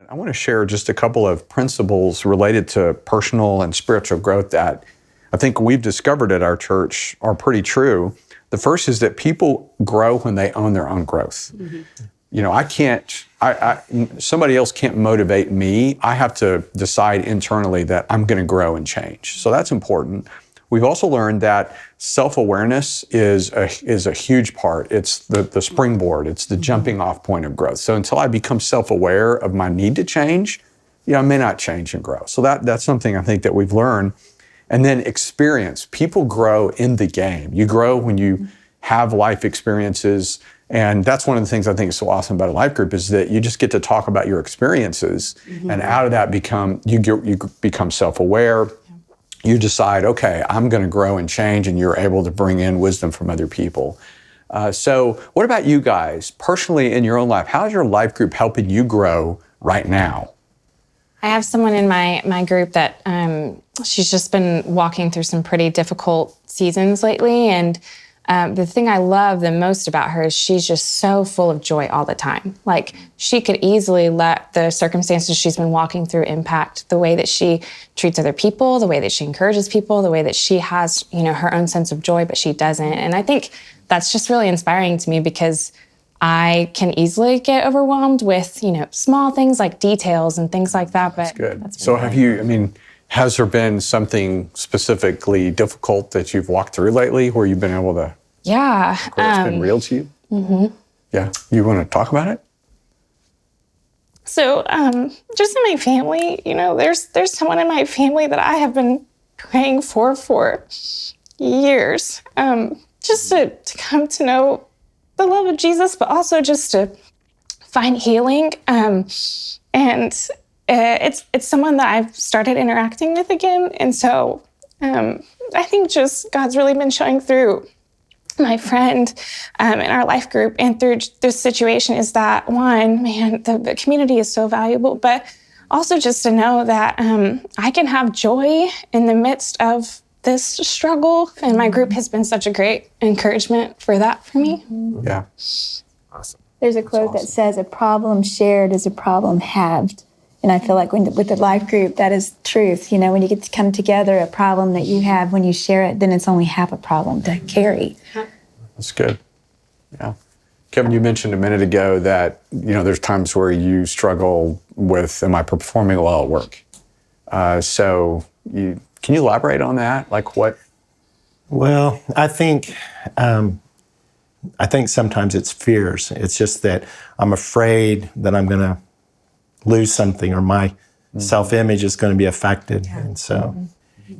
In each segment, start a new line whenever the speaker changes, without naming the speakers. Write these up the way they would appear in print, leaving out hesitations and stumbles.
I want to share just a couple of principles related to personal and spiritual growth that I think we've discovered at our church are pretty true. The first is that people grow when they own their own growth. Mm-hmm. You know, somebody else can't motivate me. I have to decide internally that I'm going to grow and change. So that's important. We've also learned that self-awareness is a huge part. It's the springboard. It's the jumping off point of growth. So until I become self-aware of my need to change, I may not change and grow. So that's something I think that we've learned. And then experience. People grow in the game. You grow when you have life experiences. And that's one of the things I think is so awesome about a life group is that you just get to talk about your experiences. Mm-hmm. And out of that you become self-aware. You decide, okay, I'm going to grow and change, and you're able to bring in wisdom from other people. So what about you guys? Personally, in your own life, how is your life group helping you grow right now?
I have someone in my group that she's just been walking through some pretty difficult seasons lately, and the thing I love the most about her is she's just so full of joy all the time. Like, she could easily let the circumstances she's been walking through impact the way that she treats other people, the way that she encourages people, the way that she has, her own sense of joy, but she doesn't. And I think that's just really inspiring to me because I can easily get overwhelmed with, small things like details and things like that. But
that's good. So has there been something specifically difficult that you've walked through lately where you've been able to?
Yeah.
It's been real to you? Mm-hmm. Yeah. You want to talk about it?
So just in my family, there's someone in my family that I have been praying for years, just to come to know the love of Jesus, but also just to find healing. And it's someone that I've started interacting with again. And so I think just God's really been showing through my friend in our life group and through this situation is that, one, man, the community is so valuable, but also just to know that I can have joy in the midst of this struggle. And my group has been such a great encouragement for that for me.
Yeah.
Awesome. There's a quote that says, a problem shared is a problem halved. And I feel like with the life group, that is truth. When you get to come together, a problem that you have, when you share it, then it's only half a problem to carry.
That's good. Yeah. Kevin, you mentioned a minute ago that, there's times where you struggle with, am I performing well at work? Can you elaborate on that? Like what?
Well, I think sometimes it's fears. It's just that I'm afraid that I'm going to lose something or my self-image is going to be affected. Yeah. And so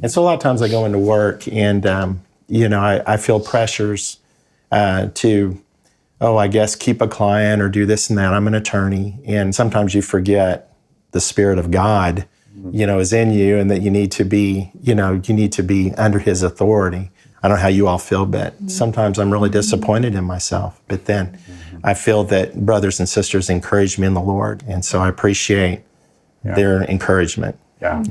a lot of times I go into work and, I feel pressures to, I guess keep a client or do this and that. I'm an attorney. And sometimes you forget the Spirit of God, is in you and that you need to be, under His authority. I don't know how you all feel, but sometimes I'm really disappointed in myself. But then I feel that brothers and sisters encourage me in the Lord. And so I appreciate their encouragement.
Yeah.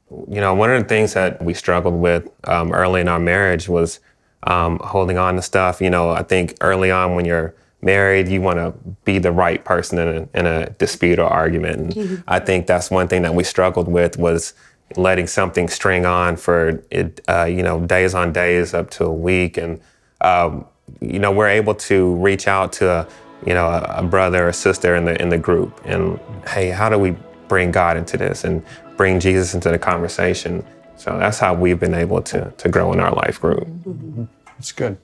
One of the things that we struggled with early in our marriage was holding on to stuff. I think early on when you're married, you want to be the right person in a dispute or argument. And I think that's one thing that we struggled with was letting something string on for, days on days up to a week. And, we're able to reach out to, a brother or sister in the group. And, hey, how do we bring God into this and bring Jesus into the conversation? So that's how we've been able to grow in our life group.
That's good.